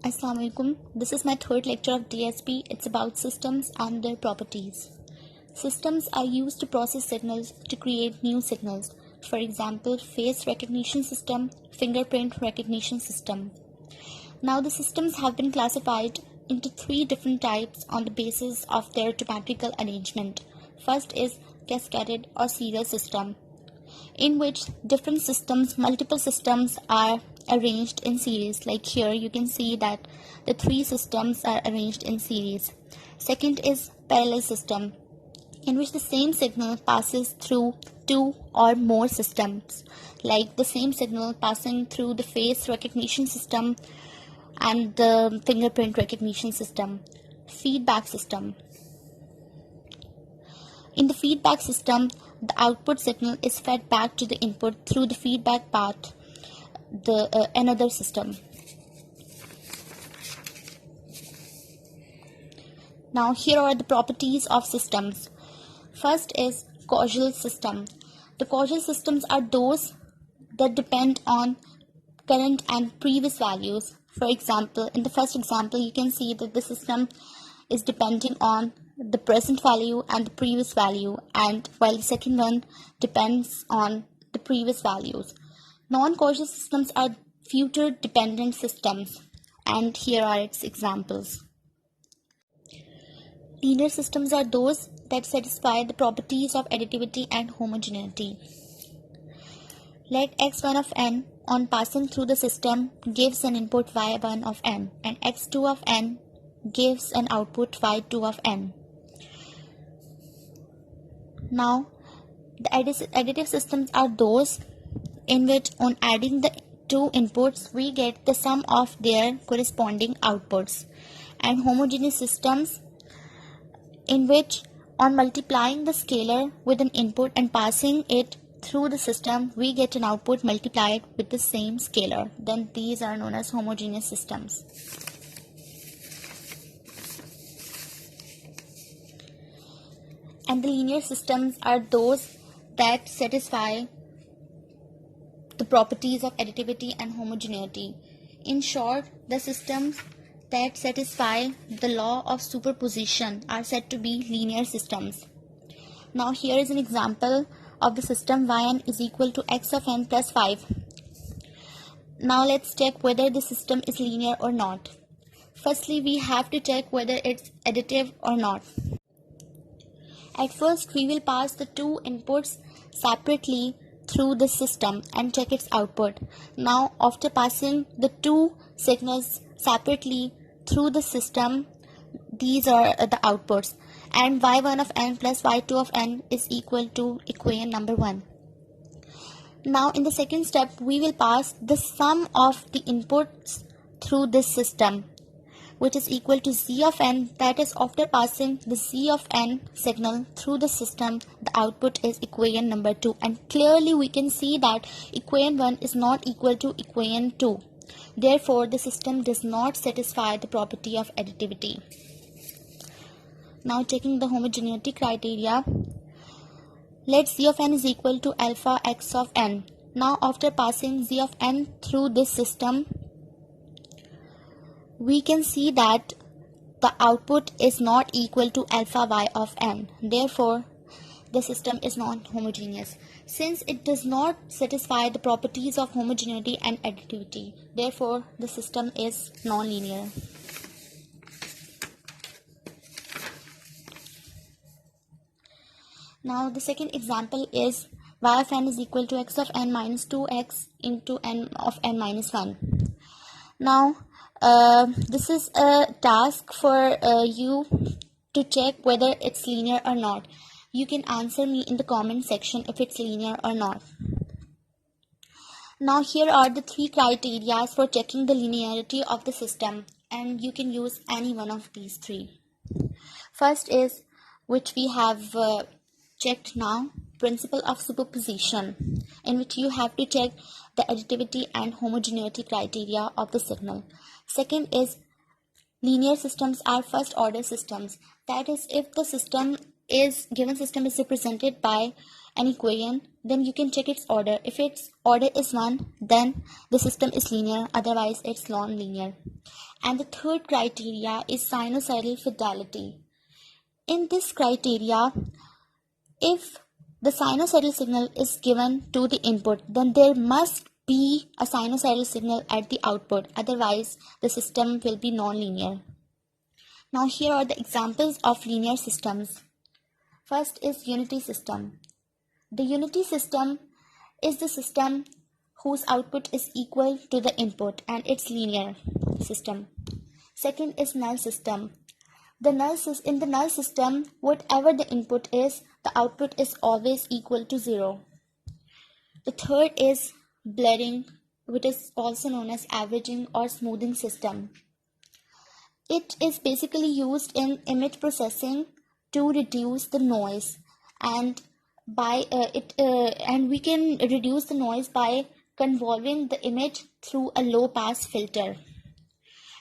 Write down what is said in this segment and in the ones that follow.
Assalamu alaikum. This is my third lecture of DSP. It's about systems and their properties. Systems are used to process signals to create new signals. For example, face recognition system, fingerprint recognition system. Now the systems have been classified into three different types on the basis of their topographical arrangement. First is cascaded or serial system, in which multiple systems are arranged in series. Like here you can see that the three systems are arranged in series. Second is parallel system, in which the same signal passes through two or more systems, like the same signal passing through the face recognition system and the fingerprint recognition system. Feedback system. In the feedback system, the output signal is fed back to the input through the feedback path, another system. Now here are the properties of systems. First is causal system. The causal systems are those that depend on current and previous values. For example, in the first example, you can see that the system is depending on the present value and the previous value, and while the second one depends on the previous values. Non-causal systems are future dependent systems, and here are its examples. Linear systems are those that satisfy the properties of additivity and homogeneity. Let x1 of n on passing through the system gives an input y1 of n, and x2 of n gives an output y2 of n. Now, the additive systems are those in which on adding the two inputs we get the sum of their corresponding outputs, and homogeneous systems in which on multiplying the scalar with an input and passing it through the system we get an output multiplied with the same scalar. Then these are known as homogeneous systems. And the linear systems are those that satisfy the properties of additivity and homogeneity. In short, the systems that satisfy the law of superposition are said to be linear systems. Now here is an example of the system yn is equal to x of n plus 5. Now let's check whether the system is linear or not. Firstly, we have to check whether it's additive or not. At first, we will pass the two inputs separately through the system and check its output. Now, after passing the two signals separately through the system, these are the outputs, and y1 of n plus y2 of n is equal to equation number 1. Now, in the second step, we will pass the sum of the inputs through this system, which is equal to z of n. That is, after passing the z of n signal through the system, the output is equation number 2. And clearly we can see that equation 1 is not equal to equation 2. Therefore, the system does not satisfy the property of additivity. Now, checking the homogeneity criteria, let z of n is equal to alpha x of n. Now, after passing z of n through this system, we can see that the output is not equal to alpha y of n. Therefore, the system is not homogeneous, since it does not satisfy the properties of homogeneity and additivity. Therefore, the system is non-linear. Now, the second example is y of n is equal to x of n minus 2x into n of n minus 1. Now, this is a task for you to check whether it's linear or not. You can answer me in the comment section if it's linear or not. Now here are the three criteria for checking the linearity of the system, and you can use any one of these three. First is, which we have checked now, principle of superposition, in which you have to check the additivity and homogeneity criteria of the signal. Second is, linear systems are first order systems. That is, if the system given system is represented by an equation, then you can check its order. If its order is 1, then the system is linear, otherwise it's non-linear. And the third criteria is sinusoidal fidelity. In this criteria, if the sinusoidal signal is given to the input, then there must be a sinusoidal signal at the output, otherwise the system will be non-linear. Now here are the examples of linear systems. First is unity system. The unity system is the system whose output is equal to the input and it's linear system. Second is null system. In the null system, whatever the input is, the output is always equal to 0. The third is blurring, which is also known as averaging or smoothing system. It is basically used in image processing to reduce the noise, and we can reduce the noise by convolving the image through a low pass filter.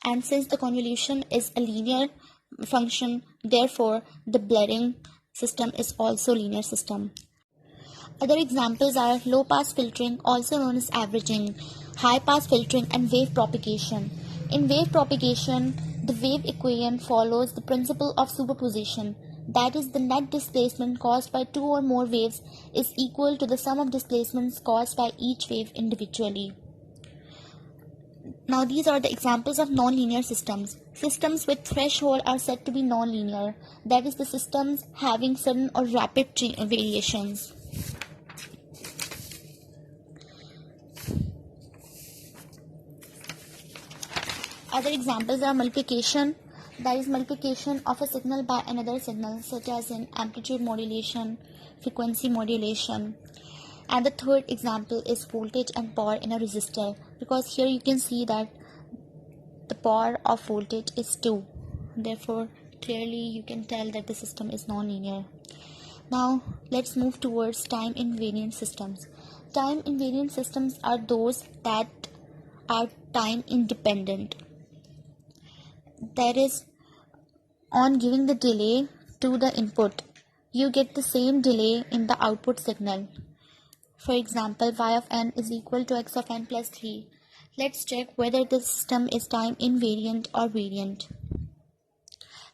And since the convolution is a linear function, therefore the blurring system is also linear system. Other examples are low pass filtering, also known as averaging, high pass filtering, and wave propagation. In wave propagation, the wave equation follows the principle of superposition. That is, the net displacement caused by two or more waves is equal to the sum of displacements caused by each wave individually. Now these are the examples of nonlinear systems. Systems with threshold are said to be nonlinear. That is, the systems having sudden or rapid variations. Other examples are multiplication. That is, multiplication of a signal by another signal, such as in amplitude modulation, frequency modulation. And the third example is voltage and power in a resistor, because here you can see that the power of voltage is 2. Therefore, clearly you can tell that the system is nonlinear. Now, let's move towards time invariant systems. Time invariant systems are those that are time independent. That is, on giving the delay to the input, you get the same delay in the output signal. For example, y of n is equal to x of n plus 3. Let's check whether the system is time invariant or variant.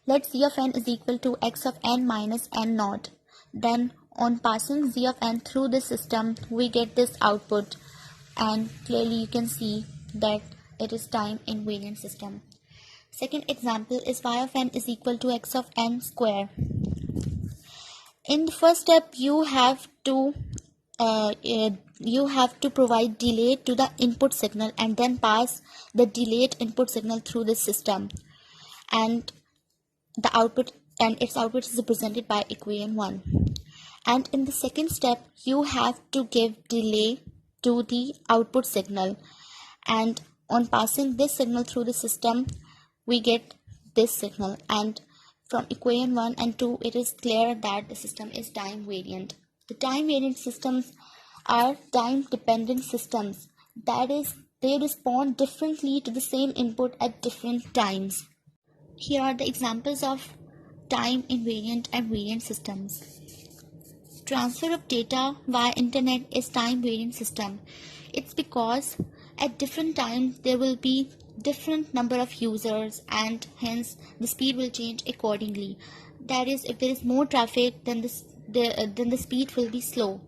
Let z of n is equal to x of n minus n naught. Then on passing z of n through the system, we get this output, and clearly you can see that it is time invariant system. Second example is y of n is equal to x of n square. In the first step, you have to provide delay to the input signal and then pass the delayed input signal through the system, and its output is represented by equation 1. And in the second step, you have to give delay to the output signal, and on passing this signal through the system, we get this signal. And from equation 1 and 2, it is clear that the system is time variant. The time variant systems are time dependent systems. That is, they respond differently to the same input at different times. Here are the examples of time invariant and variant systems. Transfer of data via internet is time variant system. It's because at different times there will be different number of users, and hence the speed will change accordingly. That is, if there is more traffic, then the speed will be slow.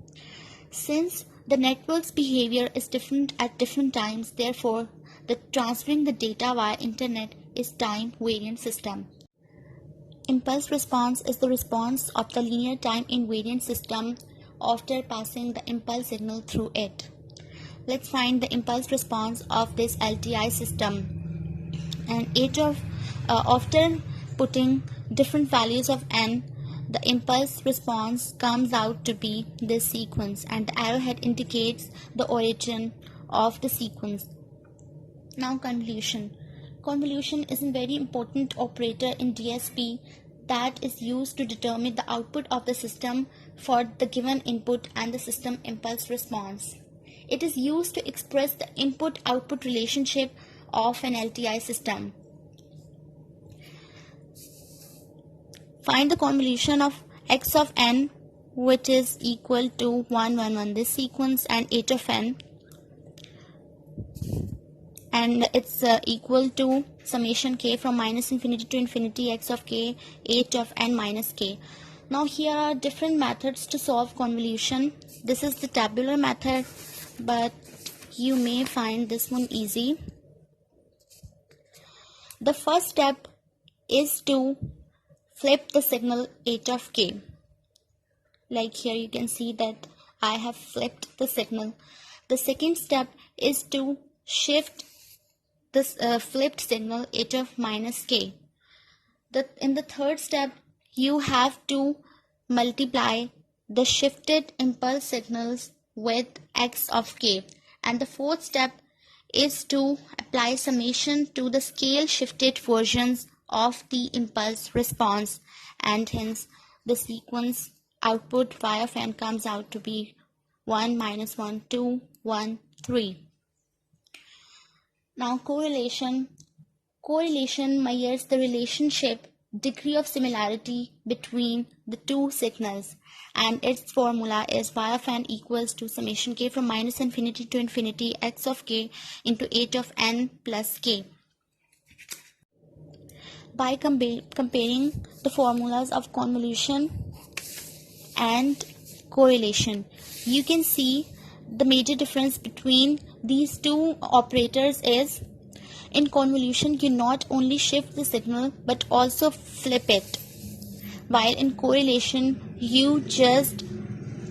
Since the network's behavior is different at different times, therefore the transferring the data via internet is time variant system. Impulse response is the response of the linear time invariant system after passing the impulse signal through it. Let's find the impulse response of this LTI system. And after putting different values of n, the impulse response comes out to be this sequence, and the arrowhead indicates the origin of the sequence. Now convolution. Convolution is a very important operator in DSP that is used to determine the output of the system for the given input and the system impulse response. It is used to express the input-output relationship of an LTI system. Find the convolution of x of n, which is equal to 1 1 1, this sequence, and 8 of n, and it's equal to summation k from minus infinity to infinity x of k 8 of n minus k. Now here are different methods to solve convolution. This is the tabular method, but you may find this one easy. The first step is to flip the signal 8 of k. Like here you can see that I have flipped the signal. The second step is to shift this flipped signal 8 of minus k. In the third step, you have to multiply the shifted impulse signals with x of k. And the fourth step is to apply summation to the scale shifted versions of the impulse response, and hence the sequence output y of n comes out to be 1 minus 1 2 1 3. Now correlation measures the relationship degree of similarity between the two signals, and its formula is y of n equals to summation k from minus infinity to infinity x of k into 8 of n plus k. By comparing the formulas of convolution and correlation, you can see the major difference between these two operators is, in convolution you not only shift the signal but also flip it, while in correlation you just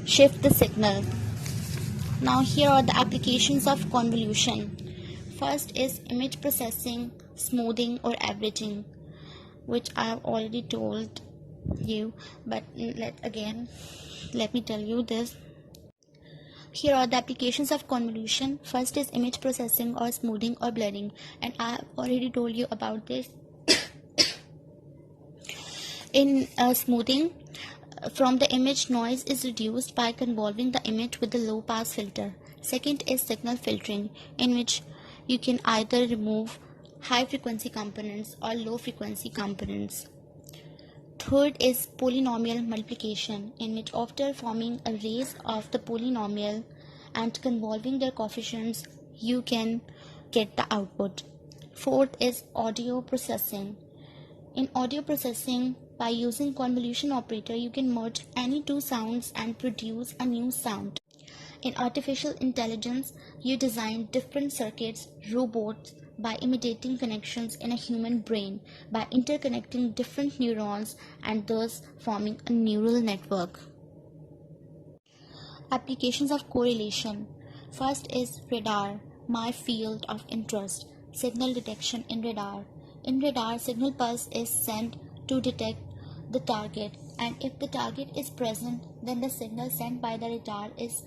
shift the signal. Now here are the applications of convolution. First is image processing, smoothing or averaging, which I have already told you, but let me tell you this. Here are the applications of convolution. First is image processing or smoothing or blurring, and I have already told you about this. In smoothing, from the image, noise is reduced by convolving the image with the low pass filter. Second is signal filtering, in which you can either remove high frequency components or low frequency components. Third is polynomial multiplication, in which after forming arrays of the polynomial and convolving their coefficients, you can get the output. Fourth is audio processing. In audio processing, by using convolution operator, you can merge any two sounds and produce a new sound. In artificial intelligence, you design different circuits, robots, by imitating connections in a human brain, by interconnecting different neurons and thus forming a neural network. Applications of correlation. First is radar, my field of interest. Signal detection in radar. In radar, signal pulse is sent to detect the target, and if the target is present, then the signal sent by the radar is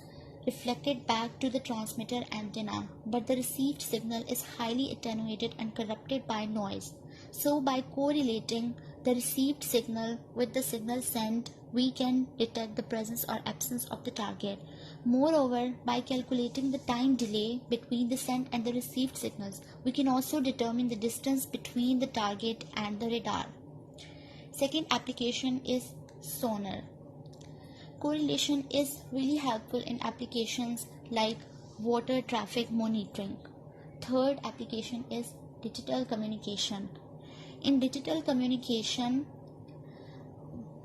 reflected back to the transmitter antenna, but the received signal is highly attenuated and corrupted by noise. So by correlating the received signal with the signal sent, we can detect the presence or absence of the target. Moreover, by calculating the time delay between the sent and the received signals, we can also determine the distance between the target and the radar. Second application is sonar. Correlation is really helpful in applications like water traffic monitoring. Third application is digital communication. In digital communication,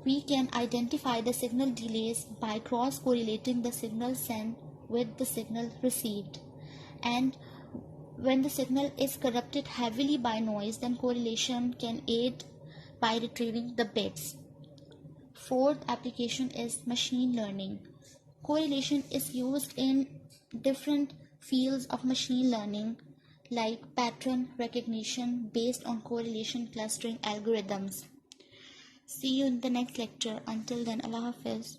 we can identify the signal delays by cross-correlating the signal sent with the signal received. And when the signal is corrupted heavily by noise, then correlation can aid by retrieving the bits. Fourth application is machine learning. Correlation is used in different fields of machine learning like pattern recognition based on correlation clustering algorithms. See you in the next lecture. Until then, Allah Hafiz.